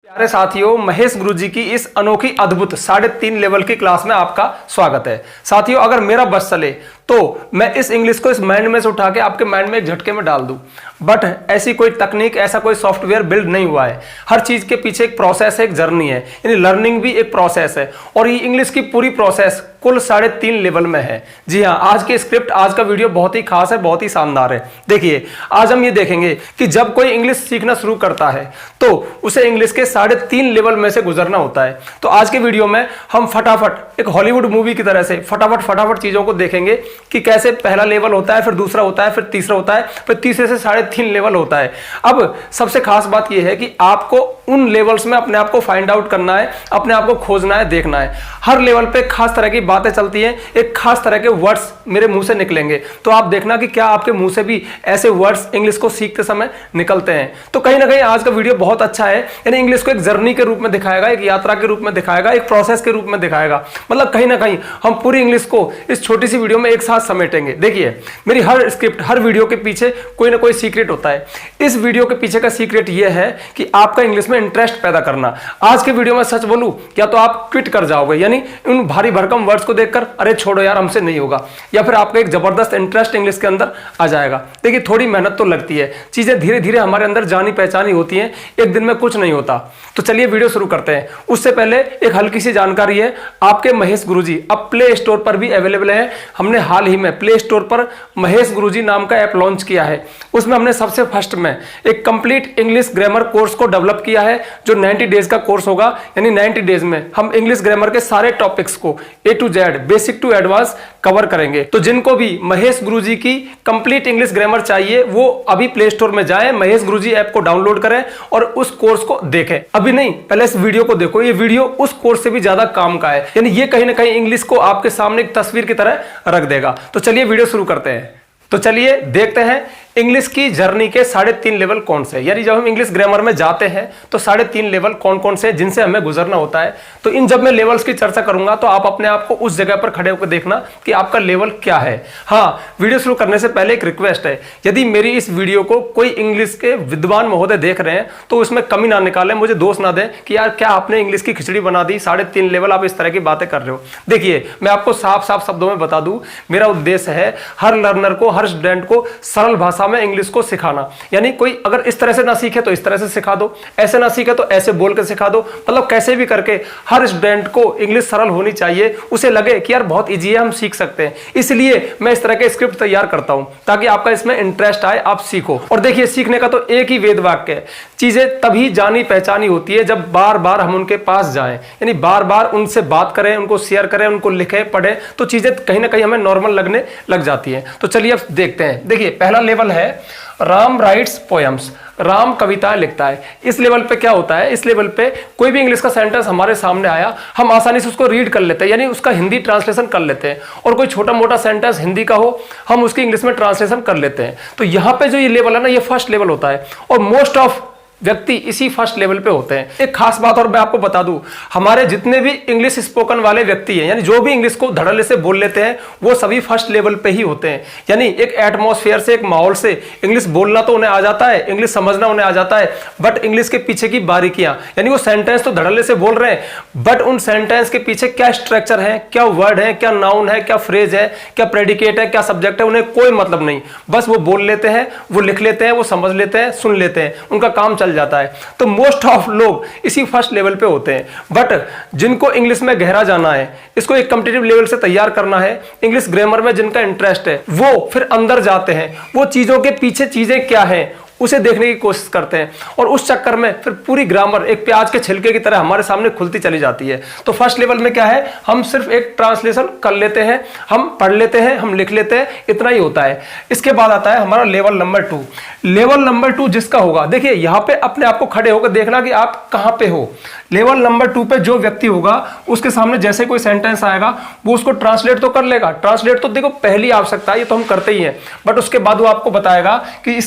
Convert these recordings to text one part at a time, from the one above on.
प्यारे साथियों, महेश गुरुजी की इस अनोखी अद्भुत 3.5 लेवल की क्लास में आपका स्वागत है। साथियों, अगर मेरा बस चले तो मैं इस इंग्लिश को इस माइंड में से उठा के आपके माइंड में एक झटके में डाल दूं, बट ऐसी कोई तकनीक, ऐसा कोई सॉफ्टवेयर बिल्ड नहीं हुआ है। हर चीज के पीछे एक प्रोसेस है, एक जर्नी है, यानी लर्निंग भी एक प्रोसेस है। और ये इंग्लिश की पूरी प्रोसेस कुल 3.5 लेवल में है। जी हाँ, आज के स्क्रिप्ट, आज का वीडियो बहुत ही खास है, बहुत ही शानदार है। देखिए, आज हम ये देखेंगे कि जब कोई इंग्लिश सीखना शुरू करता है तो उसे इंग्लिश के 3.5 लेवल में से गुजरना होता है। तो आज के वीडियो में हम फटाफट एक हॉलीवुड मूवी की तरह से फटाफट चीजों को देखेंगे कि कैसे पहला लेवल होता है, फिर दूसरा होता है, फिर तीसरा होता है, फिर तीसरे से 3.5 लेवल होता है। अब सबसे खास बात यह है कि आपको उन लेवल्स में अपने आप को फाइंड आउट करना है, अपने आप को खोजना है, देखना है। हर लेवल पे खास तरह की बातें चलती हैं, एक खास तरह के वर्ड्स मेरे मुंह से निकलेंगे, तो आप देखना कि क्या आपके मुंह से भी ऐसे वर्ड्स इंग्लिश को सीखते समय निकलते हैं। तो कहीं ना कहीं आज का वीडियो बहुत अच्छा है, यानी इंग्लिश को एक जर्नी के रूप में दिखाएगा, एक यात्रा के रूप में दिखाएगा, एक प्रोसेस के रूप में दिखाएगा। मतलब कहीं ना कहीं हम पूरी इंग्लिश को इस छोटी सी वीडियो में एक साथ समेटेंगे। देखिए, मेरी हर स्क्रिप्ट, हर वीडियो के पीछे कोई ना कोई सीक्रेट होता है। इस वीडियो के पीछे का सीक्रेट यह है कि आपका इंग्लिश में इंटरेस्ट पैदा करना। आज के वीडियो में सच बोलूं, या तो आप क्विट कर जाओगे, यानी उन भारी भरकम वर्ड्स को देखकर अरे छोड़ो यार, हमसे नहीं होगा, या फिर आपका एक जबरदस्त इंटरेस्ट इंग्लिश के अंदर आ जाएगा। देखिए, थोड़ी मेहनत तो लगती है, चीजें धीरे धीरे हमारे अंदर जानी पहचानी होती हैं, एक दिन में कुछ नहीं होता। तो चलिए वीडियो शुरू करते हैं। उससे पहले एक हल्की सी जानकारी है, आपके महेश गुरुजी अब प्ले स्टोर पर भी अवेलेबल है। हमने हाल ही में प्ले स्टोर पर महेश गुरुजी नाम का ऐप लॉन्च किया है। उसमें हमने सबसे फर्स्ट में एक कंप्लीट इंग्लिश ग्रामर कोर्स को डेवलप किया है, जो 90 डेज का कोर्स होगा। यानी 90 डेज में हम इंग्लिश ग्रामर के सारे टॉपिक्स को A to Z, basic to advance cover करेंगे। तो जिनको भी महेश गुरुजी की कंप्लीट इंग्लिश ग्रामर चाहिए, वो अभी प्ले स्टोर में जाएं, महेश गुरुजी ऐप को डाउनलोड करें और उस कोर्स को देखें। अभी नहीं, पहले इस वीडियो को देखो। ये वीडियो उस कोर्स से भी ज्यादा काम का है, यानी ये कहीं ना कहीं इंग्लिश को आपके सामने एक तस्वीर की तरह रख देगा। तो चलिए वीडियो शुरू करते हैं। तो चलिए देखते हैं इंग्लिश की जर्नी के 3.5 लेवल कौन से, यानी जब हम इंग्लिश ग्रामर में जाते हैं तो 3.5 लेवल कौन कौन से जिनसे हमें गुजरना होता है। तो इन जब मैं लेवल्स की चर्चा करूंगा तो आप अपने आप को उस जगह पर खड़े होकर देखना कि आपका लेवल क्या है। हाँ, वीडियो शुरू करने से पहले एक रिक्वेस्ट है, यदि मेरी इस वीडियो को कोई इंग्लिश के विद्वान महोदय देख रहे हैं तो उसमें कमी ना निकालें, मुझे दोष ना दें कि यार क्या आपने इंग्लिश की खिचड़ी बना दी, 3.5 लेवल आप इस तरह की बातें कर रहे हो। देखिए, मैं आपको साफ साफ शब्दों में बता दूं, मेरा उद्देश्य है हर लर्नर को, हर स्टूडेंट को सरल भाषा में इंग्लिश को सिखाना। यानी कोई अगर इस तरह से ना सीखे तो इस तरह से सिखा दो, ऐसे ना सीखे तो ऐसे बोल के सिखा दो। मतलब कैसे भी करके हर स्टूडेंट को इंग्लिश सरल होनी चाहिए, उसे लगे कि यार बहुत इजी है, हम सीख सकते हैं। इसलिए मैं इस तरह के स्क्रिप्ट तैयार करता हूं ताकि आपका इसमें इंटरेस्ट आए, आप सीखो। और देखिए, सीखने का तो एक ही वेद वाक्य है, चीजें तभी जानी पहचानी होती है जब बार बार हम उनके पास जाएं, यानी बार बार उनसे बात करें, उनको शेयर करें, उनको लिखें, पढ़ें, तो चीजें कहीं ना कहीं हमें नॉर्मल लगने लग जाती हैं। तो चलिए अब देखते हैं। देखिए, पहला लेवल है राम राइट्स पोएम्स, राम कविताएं लिखता है। इस लेवल पे क्या होता है, इस लेवल पे कोई भी इंग्लिश का सेंटेंस हमारे सामने आया, हम आसानी से उसको रीड कर लेते हैं, यानी उसका हिंदी ट्रांसलेशन कर लेते हैं। और कोई छोटा मोटा सेंटेंस हिंदी का हो, हम उसकी इंग्लिश में ट्रांसलेशन कर लेते हैं। तो यहाँ पे जो ये लेवल है ना, ये फर्स्ट लेवल होता है, और मोस्ट ऑफ व्यक्ति इसी फर्स्ट लेवल पे होते हैं। एक खास बात और मैं आपको बता दूं, हमारे जितने भी इंग्लिश स्पोकन वाले व्यक्ति हैं, यानी जो भी इंग्लिश को धड़ल्ले से बोल लेते हैं, वो सभी फर्स्ट लेवल पे ही होते हैं। यानी एक एटमॉस्फेयर से, एक माहौल से इंग्लिश बोलना तो उन्हें आ जाता है, इंग्लिश समझना उन्हें आ जाता है, बट इंग्लिश के पीछे की बारीकियां, यानी वो सेंटेंस तो धड़ल्ले से बोल रहे हैं, बट उन सेंटेंस के पीछे क्या स्ट्रक्चर है, क्या वर्ड है, क्या नाउन है, क्या फ्रेज है, क्या प्रेडिकेट है, क्या सब्जेक्ट है, उन्हें कोई मतलब नहीं। बस वो बोल लेते हैं, वो लिख लेते हैं, वो समझ लेते हैं, सुन लेते हैं, उनका काम चल जाता है। तो मोस्ट ऑफ लोग इसी फर्स्ट लेवल पे होते हैं। बट जिनको इंग्लिश में गहरा जाना है, इसको एक कॉम्पिटिटिव लेवल से तैयार करना है, इंग्लिश ग्रामर में जिनका इंटरेस्ट है, वो फिर अंदर जाते हैं, वो चीजों के पीछे चीजें क्या हैं उसे देखने की कोशिश करते हैं, और उस चक्कर में फिर पूरी ग्रामर एक प्याज के छिलके की तरह हमारे सामने खुलती चली जाती है। तो फर्स्ट लेवल में क्या है, हम सिर्फ एक ट्रांसलेशन कर लेते हैं, हम पढ़ लेते हैं, हम लिख लेते हैं, इतना ही होता है। इसके बाद आता है हमारा लेवल नंबर 2। लेवल नंबर 2 जिसका होगा, देखिए यहाँ पे अपने आप को खड़े होकर देखना कि आप कहाँ पे हो। लेवल नंबर 2 पे जो व्यक्ति होगा, उसके सामने जैसे कोई सेंटेंस आएगा, वो उसको ट्रांसलेट तो कर लेगा। ट्रांसलेट तो देखो पहली आवश्यकता है, ये तो हम करते ही हैं, बट उसके बाद वो आपको बताएगा कि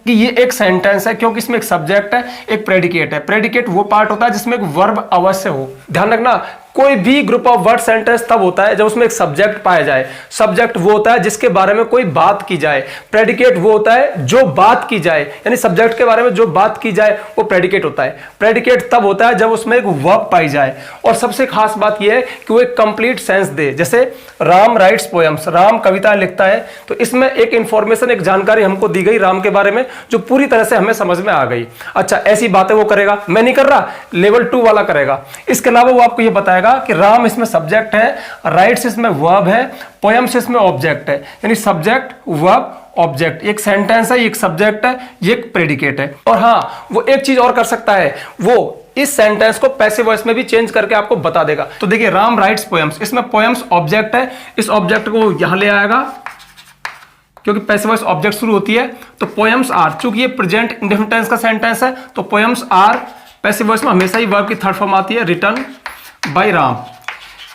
ये एक सेंटेंस है, क्योंकि इसमें एक सब्जेक्ट है, एक प्रेडिकेट है। प्रेडिकेट वो पार्ट होता है जिसमें एक वर्ब अवश्य हो। ध्यान रखना, कोई भी ग्रुप ऑफ वर्ड सेंटेंस तब होता है जब उसमें एक सब्जेक्ट पाया जाए। सब्जेक्ट वो होता है जिसके बारे में कोई बात की जाए। प्रेडिकेट वो होता है जो बात की जाए, यानी सब्जेक्ट के बारे में जो बात की जाए वो प्रेडिकेट होता है। प्रेडिकेट तब होता है जब उसमें एक वर्ब पाई जाए, और सबसे खास बात यह है कि वो एक कंप्लीट सेंस दे। जैसे राम राइट्स पोएम्स, राम कविताएं लिखता है, तो इसमें एक इंफॉर्मेशन, एक जानकारी हमको दी गई राम के बारे में जो पूरी तरह से हमें समझ में आ गई। अच्छा, ऐसी बातें वो करेगा, मैं नहीं कर रहा, लेवल 2 वाला करेगा। इसके अलावा वो आपको ये बताएगा कि राम इसमें सब्जेक्ट है, राइट्स इसमें वर्ब है, पोएम्स इसमें ऑब्जेक्ट है, यानी सब्जेक्ट वर्ब ऑब्जेक्ट। एक सेंटेंस है, एक सब्जेक्ट है, ये एक प्रेडिकेट है। और हाँ, वो एक चीज और कर सकता है, वो इस सेंटेंस को पैसिव वॉइस में भी चेंज करके आपको बता देगा। तो देखिए, राम राइट्स पोएम्स, इसमें पोएम्स ऑब्जेक्ट है, इस ऑब्जेक्ट को यहां ले आएगा क्योंकि पैसिव वॉइस ऑब्जेक्ट शुरू होती है। तो पोएम्स आर, चूंकि ये प्रेजेंट इंडेफिनिट टेंस का सेंटेंस है, तो पोएम्स आर पैसिव वॉइस में हमेशा ही वर्ब की थर्ड फॉर्म आती है, रिटन बाय राम।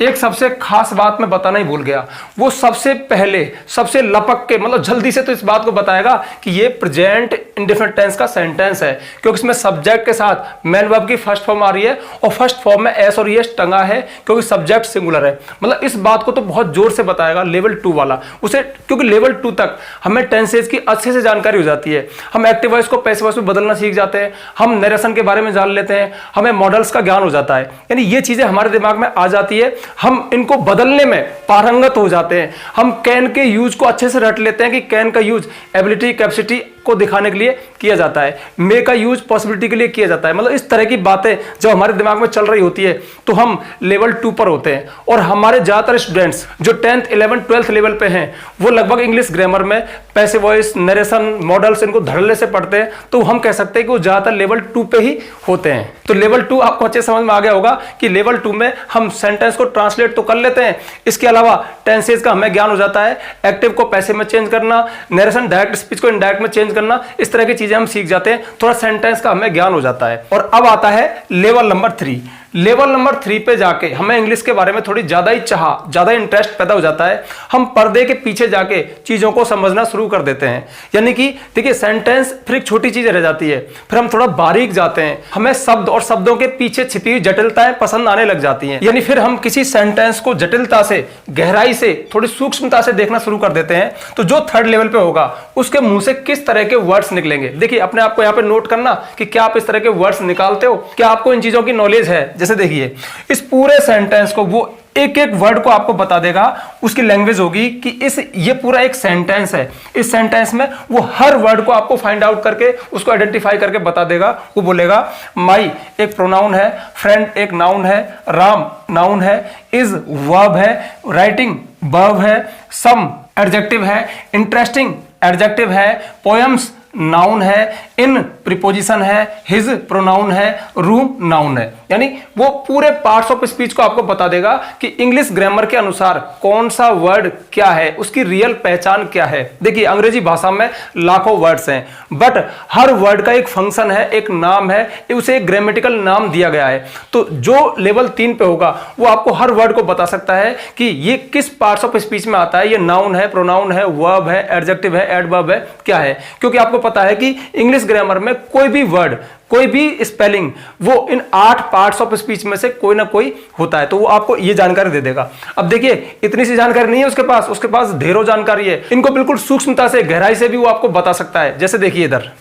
एक सबसे खास बात मैं बताना ही भूल गया, वो सबसे पहले सबसे लपक के, मतलब जल्दी से तो इस बात को बताएगा कि ये प्रेजेंट इंडेफिनिट टेंस का सेंटेंस है, क्योंकि इसमें सब्जेक्ट के साथ मेन वर्ब की फर्स्ट फॉर्म आ रही है, और फर्स्ट फॉर्म में एस और एस टंगा है क्योंकि सब्जेक्ट सिंगुलर है। मतलब इस बात को तो बहुत जोर से बताएगा लेवल 2 वाला उसे, क्योंकि लेवल 2 तक हमें टेंसेज की अच्छे से जानकारी हो जाती है। हम एक्टिव वॉइस को पैसिव वॉइस में बदलना सीख जाते हैं, हम नरेशन के बारे में जान लेते हैं, हमें मॉडल्स का ज्ञान हो जाता है, यानी ये चीजें हमारे दिमाग में आ जाती है, हम इनको बदलने में पारंगत हो जाते हैं। हम कैन के यूज को अच्छे से रट लेते हैं कि कैन का यूज एबिलिटी कैपेसिटी को दिखाने के लिए किया जाता है, मे का यूज पॉसिबिलिटी के लिए किया जाता है। मतलब इस तरह की बातें जब हमारे दिमाग में चल रही होती है तो हम लेवल 2 पर होते हैं। और हमारे ज्यादातर स्टूडेंट्स जो 10th 11th 12th लेवल पे हैं, वो लगभग इंग्लिश ग्रामर में पैसिव वॉइस, नरेशन, मॉडल्स इनको धड़ल्ले से पढ़ते हैं, तो हम कह सकते हैं कि वो ज्यादातर लेवल 2 पे ही होते हैं। तो लेवल 2 आपको अच्छे समझ में आ गया होगा कि लेवल 2 में हम सेंटेंस को ट्रांसलेट तो कर लेते हैं, इसके अलावा टेंसेज का हमें ज्ञान हो जाता है, एक्टिव को पैसिव में चेंज करना, नरेशन डायरेक्ट स्पीच को इनडायरेक्ट में चेंज करना, इस तरह की चीजें हम सीख जाते हैं, थोड़ा सेंटेंस का हमें ज्ञान हो जाता है। और अब आता है लेवल नंबर 3। लेवल नंबर 3 पे जाके हमें इंग्लिश के बारे में थोड़ी ज्यादा ही ज्यादा इंटरेस्ट पैदा हो जाता है, हम पर्दे के पीछे जाके चीजों को समझना शुरू कर देते हैं। यानी कि देखिए, सेंटेंस फिर एक छोटी चीज रह जाती है, फिर हम थोड़ा बारीक जाते हैं, हमें शब्द और शब्दों के पीछे छिपी हुई जटिलताएं पसंद आने लग जाती हैं। यानी फिर हम किसी सेंटेंस को जटिलता से, गहराई से, थोड़ी सूक्ष्मता से देखना शुरू कर देते हैं। तो जो 3rd लेवल पे होगा उसके मुंह से किस तरह के वर्ड्स निकलेंगे, देखिए अपने आप को यहाँ पे नोट करना कि क्या आप इस तरह के वर्ड्स निकालते हो, क्या आपको इन चीजों की नॉलेज है। जैसे देखिए, इस पूरे सेंटेंस को वो एक एक वर्ड को आपको बता देगा, उसकी लैंग्वेज होगी कि ये पूरा एक सेंटेंस है, इस सेंटेंस में वो हर वर्ड को आपको फाइंड आउट करके उसको आइडेंटिफाई करके बता देगा। वो बोलेगा माई एक प्रोनाउन है, फ्रेंड एक नाउन है, राम नाउन है, इज वर्ब है, राइटिंग वर्ब है, सम एडजेक्टिव है, इंटरेस्टिंग एडजेक्टिव है, पोएम्स नाउन है, इन प्रीपोजिशन है, हिज प्रोनाउन है, रूम नाउन है। यानी वो पूरे पार्ट्स ऑफ स्पीच को आपको बता देगा कि इंग्लिश ग्रामर के अनुसार कौन सा वर्ड क्या है, उसकी रियल पहचान क्या है। देखिए, अंग्रेजी भाषा में लाखों वर्ड्स हैं, बट हर वर्ड का एक फंक्शन है, एक नाम है, उसे एक ग्रामेटिकल नाम दिया गया है। तो जो लेवल 3 पे होगा वो आपको हर वर्ड को बता सकता है कि ये किस पार्ट्स ऑफ स्पीच में आता है, ये नाउन है, प्रोनाउन है, वर्ब है, एडजेक्टिव है, एडवर्ब है, क्या है। क्योंकि आपको पता है कि इंग्लिश ग्रामर में कोई भी वर्ड, कोई भी स्पेलिंग, वो इन 8 पार्ट्स ऑफ स्पीच में से कोई ना कोई होता है, तो वो आपको ये जानकारी दे देगा। अब देखिए, इतनी सी जानकारी नहीं है उसके पास ढेरों जानकारी है, इनको बिल्कुल सूक्ष्मता से, गहराई से भी वो आपको बता सकता है। जैसे देखिए इधर,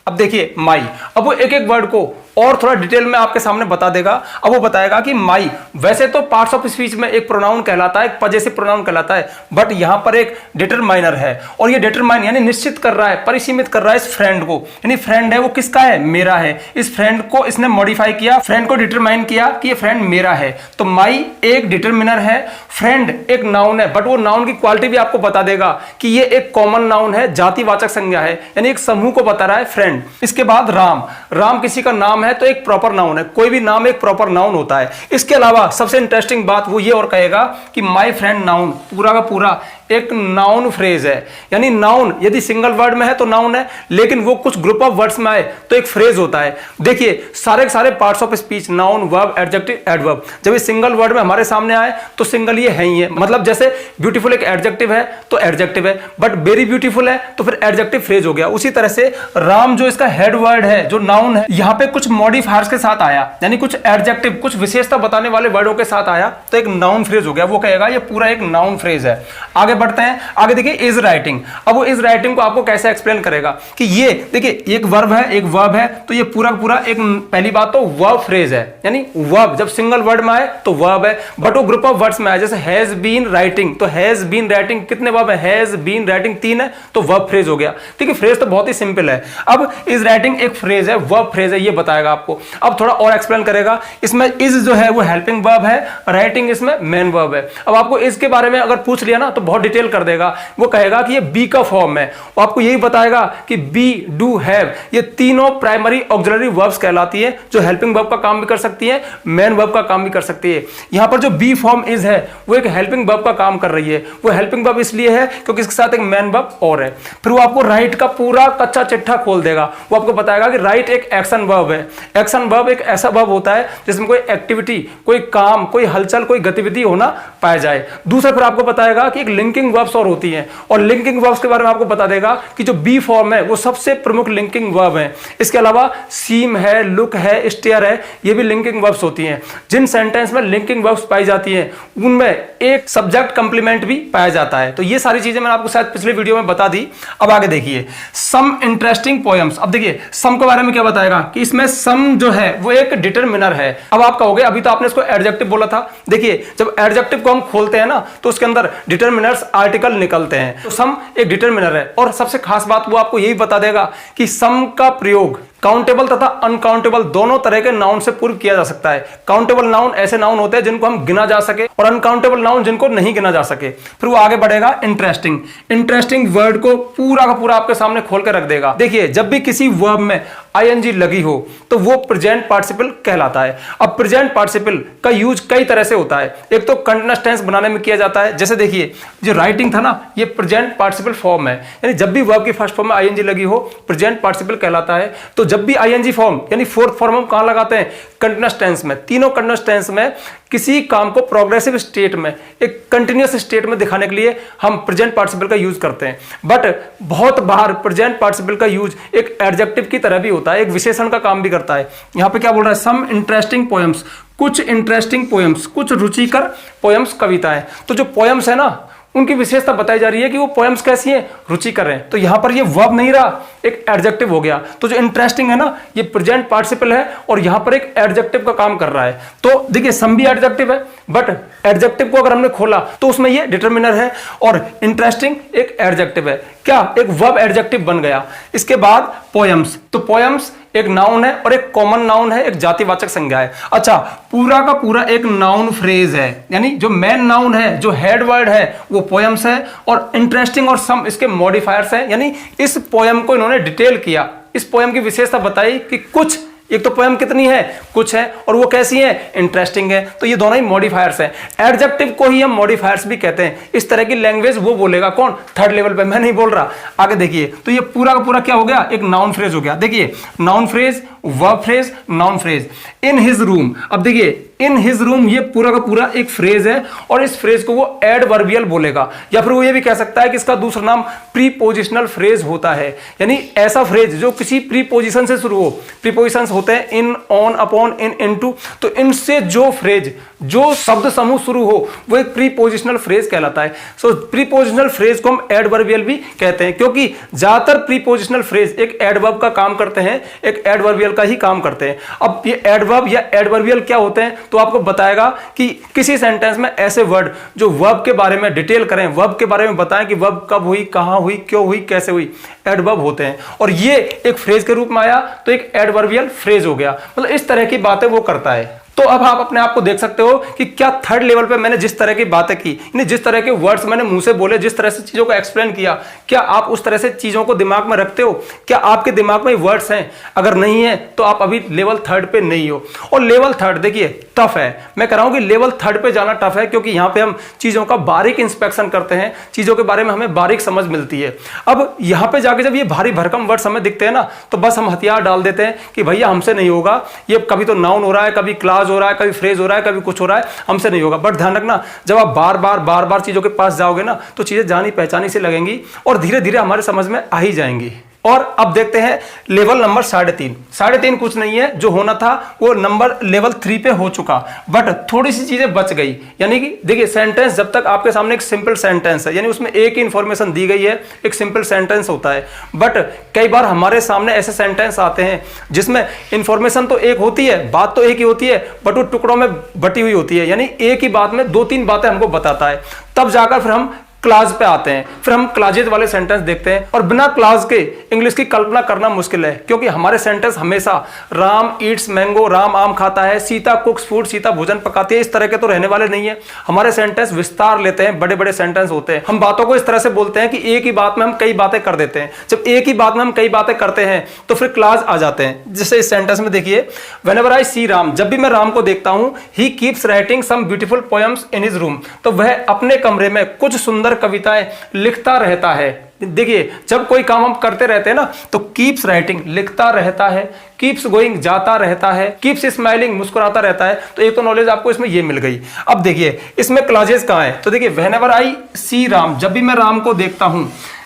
अब देखिए माई, अब वो एक एक वर्ड को और थोड़ा डिटेल में आपके सामने बता देगा। अब वो बताएगा कि माई वैसे तो पार्ट्स ऑफ स्पीच में एक प्रोनाउन कहलाता है, एक पजेसिव प्रोनाउन कहलाता है, बट यहां पर एक डिटरमाइनर है, और ये डिटरमाइन यानी निश्चित कर रहा है, परिसीमित कर रहा है इस फ्रेंड को। यानी फ्रेंड है वो किसका है, मेरा है। इस फ्रेंड को इसने मॉडिफाई किया, फ्रेंड को डिटरमाइन किया कि ये फ्रेंड मेरा है। तो माई एक डिटरमिनर है, फ्रेंड एक नाउन है, बट वो नाउन की क्वालिटी भी आपको बता देगा कि ये एक कॉमन नाउन है, जातिवाचक संज्ञा है, यानी एक समूह को बता रहा है फ्रेंड। इसके बाद राम, राम किसी का नाम है तो एक प्रॉपर नाउन है, कोई भी नाम एक प्रॉपर नाउन होता है। इसके अलावा सबसे इंटरेस्टिंग बात वो ये और कहेगा कि माय फ्रेंड नाउन पूरा का पूरा एक नाउन फ्रेज है। यानी नाउन यदि सिंगल वर्ड में है तो नाउन है, लेकिन वो कुछ ग्रुप ऑफ वर्ड्स में आए तो एक फ्रेज होता है। देखिए सारे के सारे parts of speech, noun, verb, adjective, adverb, जब ये सिंगल वर्ड में हमारे सामने आए तो सिंगल ये है ही है। मतलब जैसे ब्यूटीफुल एक एडजेक्टिव है तो एडजेक्टिव है, बट वेरी ब्यूटीफुल है तो फिर एडजेक्टिव फ्रेज हो गया। उसी तरह से राम जो इसका हेड वर्ड है, जो नाउन है, यहाँ पे कुछ मॉडिफायर्स के साथ आया, यानी कुछ एडजेक्टिव, कुछ विशेषता बताने वाले वर्डों के साथ आया तो एक नाउन फ्रेज हो गया। वो कहेगा ये पूरा एक नाउन फ्रेज है। आगे बढ़ते हैं, आगे देखिए इज राइटिंग। अब वो इज राइटिंग को आपको कैसे एक्सप्लेन करेगा कि ये देखिए एक वर्ब है, एक वर्ब है, तो ये पूरा पूरा एक, पहली बात तो वर्ब फ्रेज है, यानी वर्ब जब सिंगल वर्ड में आए तो वर्ब है, बट वो ग्रुप ऑफ वर्ड्स में आए, जैसे हैज बीन राइटिंग, तो हैज बीन राइटिंग कितने वर्ब है, हैज बीन राइटिंग 3 है, तो वर्ब फ्रेज हो गया। ठीक है, फ्रेज तो बहुत ही सिंपल है। अब इज राइटिंग एक फ्रेज है, वर्ब फ्रेज है, ये बताएगा आपको। अब थोड़ा और एक्सप्लेन करेगा। इसमें इज जो है वो हेल्पिंग वर्ब है, राइटिंग इसमें मेन वर्ब है। अब आपको इसके बारे में अगर पूछ लिया ना तो बहुत डिटेल कर देगा। वो कहेगा कि ये बी का फॉर्म है, वो आपको यही बताएगा कि बी, डू, हैव, ये तीनों प्राइमरी ऑक्सिलरी वर्ब्स कहलाती है, जो हेल्पिंग वर्ब का काम भी कर सकती है, मेन वर्ब का काम भी कर सकती है। यहां पर जो बी फॉर्म इज है वो एक हेल्पिंग वर्ब का काम कर रही है। वो हेल्पिंग वर्ब इसलिए है क्योंकि इसके साथ एक मेन वर्ब और है। फिर वो आपको राइट का पूरा कच्चा चिट्ठा खोल देगा। वो आपको बताएगा कि राइट एक एक्शन वर्ब है। एक्शन वर्ब एक ऐसा वर्ब होता है जिसमें कोई एक्टिविटी, कोई काम, कोई हलचल, कोई गतिविधि होना पाया जाए। दूसरा फिर आपको बताएगा कि एक लिंकिंग वर्ब्स और होती हैं, और लिंकिंग वर्ब्स के बारे में आपको बता देगा कि जो बी फॉर्म है वो सबसे प्रमुख लिंकिंग वर्ब है। इसके अलावा सीम है, लुक है, स्टेयर है, ये भी लिंकिंग वर्ब्स होती हैं। जिन सेंटेंस में लिंकिंग वर्ब्स पाई जाती हैं उनमें एक सब्जेक्ट कंप्लीमेंट भी पाया जाता है। तो ये सारी चीजें मैंने आपको शायद पिछले वीडियो में बता दी। अब आगे देखिए सम इंटरेस्टिंग पोएम्स। अब देखिए सम के बारे में क्या बताएगा कि इसमें सम जो है वो एक डिटरमिनर है। अब आप कहोगे अभी तो आपने इसको एडजेक्टिव बोला था। देखिए जब एडजेक्टिव को हम खोलते हैं ना तो उसके अंदर डिटरमिनर्स आर्टिकल निकलते हैं, तो सम एक डिटरमिनर है। और सबसे खास बात वो आपको यही बता देगा कि सम का प्रयोग काउंटेबल तथा अनकाउंटेबल दोनों तरह के नाउन से पूर्व किया जा सकता है। काउंटेबल नाउन ऐसे नाउन होते हैं जिनको हम गिना जा सके, और अनकाउंटेबल नाउन जिनको नहीं गिना जा सके। फिर वो आगे बढ़ेगा इंटरेस्टिंग। इंटरेस्टिंग वर्ड को पूरा का पूरा आपके सामने खोल के रख देगा। देखिए जब भी किसी वर्ब में आईएनजी लगी हो तो वो प्रेजेंट पार्टिसिपल कहलाता है। अब प्रेजेंट पार्टिसिपल का यूज कई तरह से होता है। एक तो कंटीन्यूअस टेंस बनाने में किया जाता है, जैसे देखिए जो राइटिंग था ना ये प्रेजेंट पार्टिसिपल फॉर्म है, यानी जब भी वर्ब की फर्स्ट फॉर्म में आईएनजी लगी हो प्रेजेंट पार्टिसिपल कहलाता है। तो जब भी आईएनजी फॉर्म यानी फोर्थ फॉर्म हम कहां लगाते हैं, कंटीन्यूअस टेंस में। तीनों कंटीन्यूअस टेंस में किसी काम को प्रोग्रेसिव स्टेट में, एक कंटिन्यूअस स्टेट में दिखाने के लिए हम प्रेजेंट पार्टिसिपल का यूज करते हैं। बट बहुत बार प्रेजेंट पार्टिसिपल का यूज एक एडजेक्टिव की तरह भी होता है, एक विशेषण का काम भी करता है। यहां पे क्या बोल रहा है, सम इंटरेस्टिंग पोएम्स, कुछ इंटरेस्टिंग पोएम्स, कुछ रुचिकर पोएम्स, कविताएं। तो जो पोएम्स है ना उनकी विशेषता बताई जा रही है कि वो पोएम्स कैसी हैं, रुचिकर हैं। तो यहां पर ये वर्ब नहीं रहा, एक एडजेक्टिव हो गया। तो जो इंटरेस्टिंग है ना ये प्रेजेंट पार्टिसिपल है और यहां पर एक एडजेक्टिव का काम कर रहा है। तो देखिए सम भी एडजेक्टिव है, बट एडजेक्टिव को अगर हमने खोला तो उसमें ये डिटरमिनर है और इंटरेस्टिंग एक एडजेक्टिव है। क्या एक वर्ब एडजेक्टिव बन गया। इसके बाद पोएम्स, तो पोएम्स एक नाउन है और एक कॉमन नाउन है, एक जातिवाचक संज्ञा है। अच्छा पूरा का पूरा एक नाउन फ्रेज है, यानी जो मेन नाउन है, जो हेड वर्ड है वो पोएम्स है, और इंटरेस्टिंग और सम इसके मॉडिफायर्स हैं। यानी इस पोएम को इन्होंने डिटेल किया, इस पोएम की विशेषता बताई कि कुछ, एक तो पोएम कितनी है, कुछ है, और वो कैसी है, इंटरेस्टिंग है। तो ये दोनों ही मॉडिफायर्स हैं। एडजेक्टिव को ही हम मॉडिफायर्स भी कहते हैं। इस तरह की लैंग्वेज वो बोलेगा कौन, थर्ड लेवल पे, मैं नहीं बोल रहा। आगे देखिए तो ये पूरा का पूरा क्या हो गया, एक नाउन फ्रेज हो गया। देखिए noun phrase, verb phrase, noun phrase. इन हिज रूम, अब देखिए इन हिज रूम ये पूरा का पूरा एक फ्रेज है, और इस फ्रेज को वो एडवर्बियल बोलेगा, या फिर वो ये भी कह सकता है कि इसका दूसरा नाम प्रीपोजिशनल फ्रेज होता है। यानी ऐसा फ्रेज जो किसी प्रीपोजिशन से शुरू हो। प्रीपोजिशंस होते हैं इन, ऑन, अपॉन, इन, इनटू, तो इनसे जो फ्रेज, जो शब्द समूह शुरू हो वो एक प्रीपोजिशनल फ्रेज कहलाता है। सो प्रीपोजिशनल फ्रेज को हम एडवर्बियल भी कहते हैं, क्योंकि ज्यादातर प्रीपोजिशनल फ्रेज एक एडवर्ब का काम करते हैं, एक एडवर्बियल का ही काम करते हैं। अब ये एडवर्ब या एडवर्बियल क्या होते हैं तो आपको बताएगा कि किसी सेंटेंस में ऐसे वर्ड जो वर्ब के बारे में डिटेल करें, वर्ब के बारे में बताएं कि वर्ब कब हुई, कहां हुई, क्यों हुई, कैसे हुई, एडवर्ब होते हैं। और ये एक फ्रेज के रूप में आया तो एक एडवर्बियल फ्रेज हो गया। मतलब इस तरह की बातें वो करता है। तो अब आप अपने आप को देख सकते हो कि क्या थर्ड लेवल पे मैंने जिस तरह की बातें की, यानी जिस तरह के वर्ड्स मैंने मुंह से बोले, जिस तरह से चीजों को एक्सप्लेन किया, क्या आप उस तरह से चीजों को दिमाग में रखते हो? क्या आपके दिमाग में वर्ड्स हैं? अगर नहीं है तो आप अभी लेवल थर्ड पे नहीं हो। और लेवल थर्ड देखिए टफ है, मैं कह रहा हूं कि लेवल थर्ड पे जाना टफ है, क्योंकि यहां पे हम चीजों का बारीक इंस्पेक्शन करते हैं, चीजों के बारे में हमें बारीक समझ मिलती है। अब यहां पे जाके जब ये भारी भरकम वर्ड्स हमें दिखते हैं ना, तो बस हम हथियार डाल देते हैं कि भैया हमसे नहीं होगा, ये कभी तो नाउन हो रहा है, कभी क्लॉज हो रहा है, कभी फ्रेज हो रहा है, कभी कुछ हो रहा है, हमसे नहीं होगा। बट ध्यान रखना, जब आप बार बार चीजों के पास जाओगे ना, तो चीजें जानी पहचानी से लगेंगी और धीरे धीरे हमारे समझ में आ ही जाएंगी। और अब देखते हैं लेवल नंबर 3.5। 3.5 कुछ नहीं है, जो होना था वो नंबर लेवल 3 पे हो चुका, बट थोड़ी सी चीजें बच गई। यानी कि देखिए, सेंटेंस जब तक आपके सामने एक सिंपल सेंटेंस है, यानी उसमें एक ही इंफॉर्मेशन दी गई है, एक सिंपल सेंटेंस होता है। बट कई बार हमारे सामने ऐसे सेंटेंस आते हैं जिसमें इंफॉर्मेशन तो एक होती है, बात तो एक ही होती है, बट वो टुकड़ों में बटी हुई होती है, यानी एक ही बात में 2-3 बातें हमको बताता है। तब जाकर फिर हम क्लास पे आते हैं, फिर हम क्लाजेज वाले सेंटेंस देखते हैं। और बिना क्लास के इंग्लिश की कल्पना करना मुश्किल है, क्योंकि हमारे सेंटेंस हमेशा राम ईट्स मैंगो, राम आम खाता है, सीता कुक्स फूड, सीता भोजन पकाती है, इस तरह के तो रहने वाले नहीं है। हमारे सेंटेंस विस्तार लेते हैं, बड़े बड़े सेंटेंस होते हैं। हम बातों को इस तरह से बोलते हैं कि एक ही बात में हम कई बातें कर देते हैं। जब एक ही बात में हम कई बातें करते हैं तो फिर क्लास आ जाते हैं। जैसे इस सेंटेंस में देखिए, व्हेनेवर आई सी राम, जब भी मैं राम को देखता हूं, he keeps writing some beautiful poems in his room, तो वह अपने कमरे में कुछ सुंदर कविताएं लिखता रहता है। देखिए, जब कोई काम हम करते रहते हैं ना, तो कीप्स राइटिंग लिखता रहता है, कीप्स गोइंग जाता रहता है, कीप्स स्माइलिंग मुस्कुराता रहता है। तो एक तो नॉलेज आपको इसमें ये मिल गई। अब देखिए इसमें क्लॉजेस कहां है, तो देखिए व्हेनेवर आई सी राम, जब भी मैं राम को देखता हूं,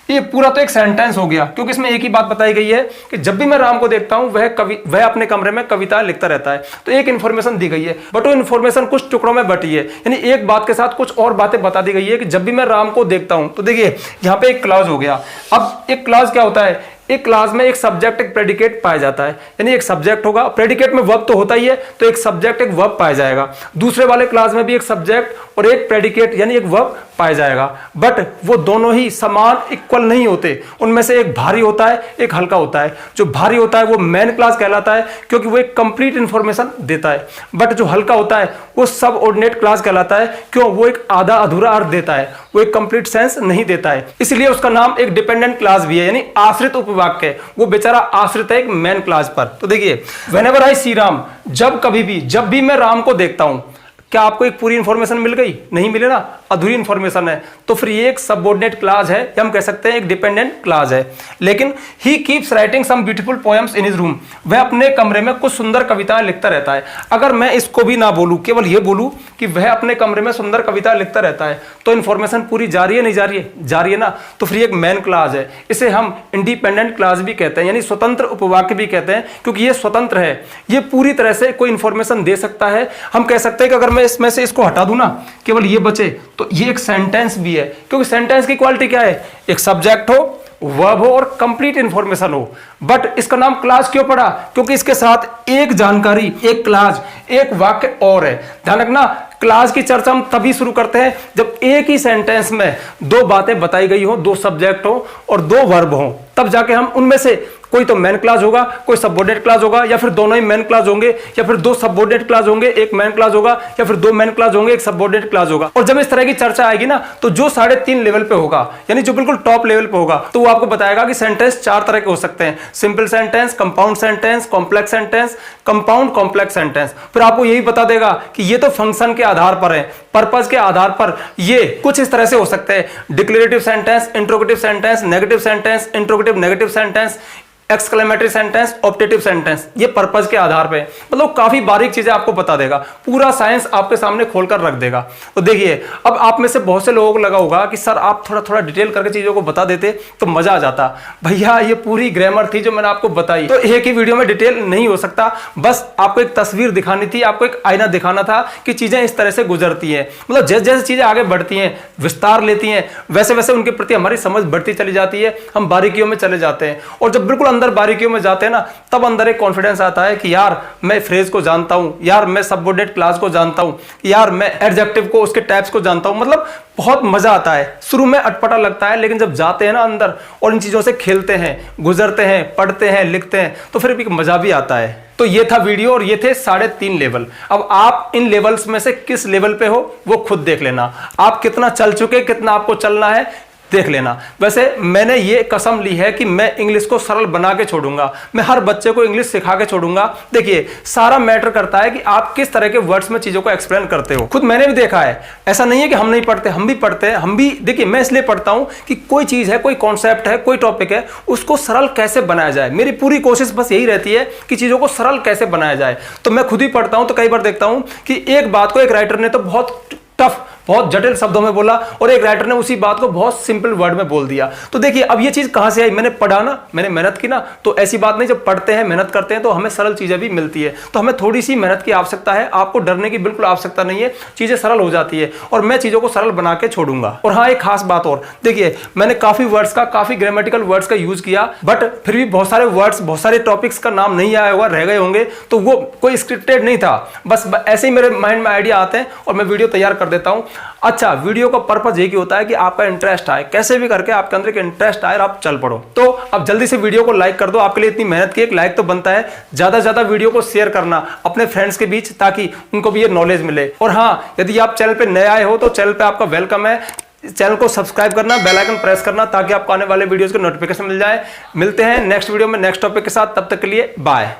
ये पूरा तो एक सेंटेंस हो गया, क्योंकि इसमें एक ही बात बताई गई है कि जब भी मैं राम को देखता हूं, वह अपने कमरे में कविताएं लिखता रहता है। तो एक इंफॉर्मेशन दी गई है, बट वो इंफॉर्मेशन कुछ टुकड़ों में बटी है, यानी एक बात के साथ कुछ और बातें बता दी गई है कि जब भी मैं राम को देखता हूं। तो देखिए यहां पे एक क्लॉज हो गया। अब एक क्लॉज क्या होता है, एक क्लास में एक सब्जेक्ट एक प्रेडिकेट पाया जाता है, यानी एक सब्जेक्ट होगा, प्रेडिकेट में वर्ब तो होता ही है, तो एक सब्जेक्ट एक वर्ब पाया जाएगा। दूसरे वाले क्लास में भी एक सब्जेक्ट और एक प्रेडिकेट यानी एक वर्ब पाया जाएगा, बट वो दोनों ही समान इक्वल नहीं होते। उनमें से एक भारी होता है, एक हल्का होता है। जो भारी होता है वो मेन क्लास कहलाता है, क्योंकि वो एक कंप्लीट इंफॉर्मेशन देता है। बट जो हल्का होता है वो सब ऑर्डिनेट क्लास कहलाता है, क्यों, वो एक आधा अधूरा अर्थ देता है, वो एक कंप्लीट सेंस नहीं देता है। इसलिए उसका नाम एक डिपेंडेंट क्लास भी है, यानी आश्रित उपवाक्य, वो बेचारा आश्रित है एक मेन क्लास पर। तो देखिए व्हेनेवर आई सी राम, जब कभी भी, जब भी मैं राम को देखता हूं, क्या आपको एक पूरी इंफॉर्मेशन मिल गई? नहीं मिले ना, अधूरी इंफॉर्मेशन है। तो फिर ये एक सबऑर्डिनेट क्लास है, या हम कह सकते हैं एक डिपेंडेंट क्लास है। लेकिन he keeps writing some beautiful poems in his room, वह अपने कमरे में कुछ सुंदर कविताएं लिखता रहता है। अगर मैं इसको भी ना बोलूं, केवल ये बोलूं कि वह अपने कमरे में सुंदर कविता लिखता रहता है, तो इंफॉर्मेशन पूरी जा रही है नहीं जा रही है? जा रही है ना। तो फिर एक मेन क्लास है, इसे हम इंडिपेंडेंट क्लास भी कहते हैं, यानी स्वतंत्र उपवाक्य भी कहते हैं, क्योंकि ये स्वतंत्र है, ये पूरी तरह से कोई इंफॉर्मेशन दे सकता है। हम कह सकते हैं कि अगर मैं इसमें से इसको हटा दूं ना, केवल ये बचे, तो ये एक सेंटेंस भी है, क्योंकि सेंटेंस की क्वालिटी क्या है, एक सब्जेक्ट हो, वर्ब हो और कंप्लीट इंफॉर्मेशन हो। बट इसका नाम क्लास क्यों पड़ा? क्योंकि इसके साथ एक जानकारी, एक क्लास, एक वाक्य और है। ध्यान रखना, क्लास की चर्चा हम तभी शुरू करते हैं जब एक ही सेंटेंस में दो बातें बताई गई हो, दो सब्जेक्ट हो और दो वर्ब हो, तब जाके हम उनमें से कोई तो मेन क्लास होगा, कोई सबऑर्डिनेट क्लास होगा, या फिर दोनों ही मेन क्लास होंगे, या फिर दो सबऑर्डिनेट क्लास होंगे, एक मेन क्लास होगा, या फिर दो मेन क्लास होंगे, एक सबऑर्डिनेट क्लास होगा। और जब इस तरह की चर्चा आएगी ना, तो जो 3.5 लेवल पे होगा, यानी जो बिल्कुल टॉप लेवल पे होगा, तो वो आपको बताएगा कि सेंटेंस 4 तरह के हो सकते हैं, simple sentence, compound sentence, complex sentence, compound complex sentence. फिर आपको यही बता देगा कि ये तो फंक्शन के आधार पर है, पर्पस के आधार पर ये कुछ इस तरह से हो सकते हैं, declarative sentence, interrogative sentence, negative sentence, interrogative negative sentence, exclamatory sentence, optative sentence, ये पर्पस के आधार पे, मतलब काफी बारीक चीजें आपको बता देगा, पूरा साइंस आपके सामने खोलकर रख देगा। तो देखिए, अब आप में से बहुत से लोगों को लगा होगा कि सर आप थोड़ा थोड़ा डिटेल करके चीजों को बता देते तो मजा आ जाता। भैया ये पूरी ग्रामर थी जो मैंने आपको बताई, तो एक ही वीडियो में डिटेल नहीं हो सकता, बस आपको एक तस्वीर दिखानी थी, आपको एक आईना दिखाना था कि चीजें इस तरह से गुजरती हैं। मतलब जैसे जैसे चीजें आगे बढ़ती हैं, विस्तार लेती हैं, वैसे वैसे उनके प्रति हमारी समझ बढ़ती चली जाती है, हम बारीकियों में चले जाते हैं, और जब बिल्कुल अंदर अंदर बारीकियों में जाते हैं ना, तब अंदर एक कॉन्फिडेंस आता है कि यार मैं फ्रेज को जानता हूं, यार मैं सबऑर्डिनेट क्लास को जानता हूं, यार मैं एडजेक्टिव को, उसके टाइप्स को जानता हूं। मतलब बहुत मजा आता है। शुरू में अटपटा लगता है, लेकिन जब जाते हैं ना अंदर और इन चीजों से खेलते हैं, गुजरते हैं, पढ़ते हैं, लिखते हैं, तो फिर भी मजा भी आता है। तो ये था वीडियो और ये थे 3.5 लेवल। अब आप इन लेवल्स में से किस लेवल पे हो वो खुद देख लेना। आप कितना चल चुके, कितना आपको चलना है, देख लेना। वैसे मैंने ये कसम ली है कि मैं इंग्लिश को सरल बना के छोड़ूंगा, मैं हर बच्चे को इंग्लिश सिखा के छोड़ूंगा। देखिए, सारा मैटर करता है कि आप किस तरह के वर्ड्स में चीजों को एक्सप्लेन करते हो। खुद मैंने भी देखा है, ऐसा नहीं है कि हम नहीं पढ़ते, हम भी पढ़ते हैं। हम भी, देखिए मैं इसलिए पढ़ता हूं कि कोई चीज है, कोई कॉन्सेप्ट है, कोई टॉपिक है, उसको सरल कैसे बनाया जाए। मेरी पूरी कोशिश बस यही रहती है कि चीजों को सरल कैसे बनाया जाए। तो मैं खुद ही पढ़ता हूं तो कई बार देखता हूं कि एक बात को एक राइटर ने तो बहुत टफ, बहुत जटिल शब्दों में बोला और एक राइटर ने उसी बात को बहुत सिंपल वर्ड में बोल दिया। तो देखिए, अब ये चीज कहां से आई? मैंने पढ़ा ना, मैंने मेहनत की ना। तो ऐसी बात नहीं, जब पढ़ते हैं, मेहनत करते हैं तो हमें सरल चीजें भी मिलती है। तो हमें थोड़ी सी मेहनत की आवश्यकता है, आपको डरने की बिल्कुल आवश्यकता नहीं है, चीजें सरल हो जाती है और मैं चीजों को सरल बना के छोड़ूंगा। और हाँ, एक खास बात और, देखिए मैंने काफी वर्ड्स का, काफी ग्रामेटिकल वर्ड्स का यूज किया, बट फिर भी बहुत सारे वर्ड्स, बहुत सारे टॉपिक्स का नाम नहीं आया होगा, रह गए होंगे। तो वो कोई स्क्रिप्टेड नहीं था, बस ऐसे ही मेरे माइंड में आइडिया आते हैं और मैं वीडियो तैयार कर देता हूं। अच्छा, वीडियो का पर्पस यही होता है कि आपका इंटरेस्ट आए, कैसे भी करके आपके अंदर एक इंटरेस्ट आए और आप चल पड़ो। तो अब जल्दी से वीडियो को लाइक कर दो, आपके लिए इतनी मेहनत की एक लाइक तो बनता है। ज्यादा से ज्यादा वीडियो को शेयर करना अपने फ्रेंड्स के बीच, ताकि उनको भी ये नॉलेज मिले। और हाँ, यदि आप चैनल पे नए आए हो तो चैनल पे आपका वेलकम है। चैनल को सब्सक्राइब करना, बेल आइकन प्रेस करना, ताकि आपको आने वाले वीडियोस के नोटिफिकेशन मिल जाए। मिलते हैं नेक्स्ट वीडियो में नेक्स्ट टॉपिक के साथ, तब तक के लिए बाय।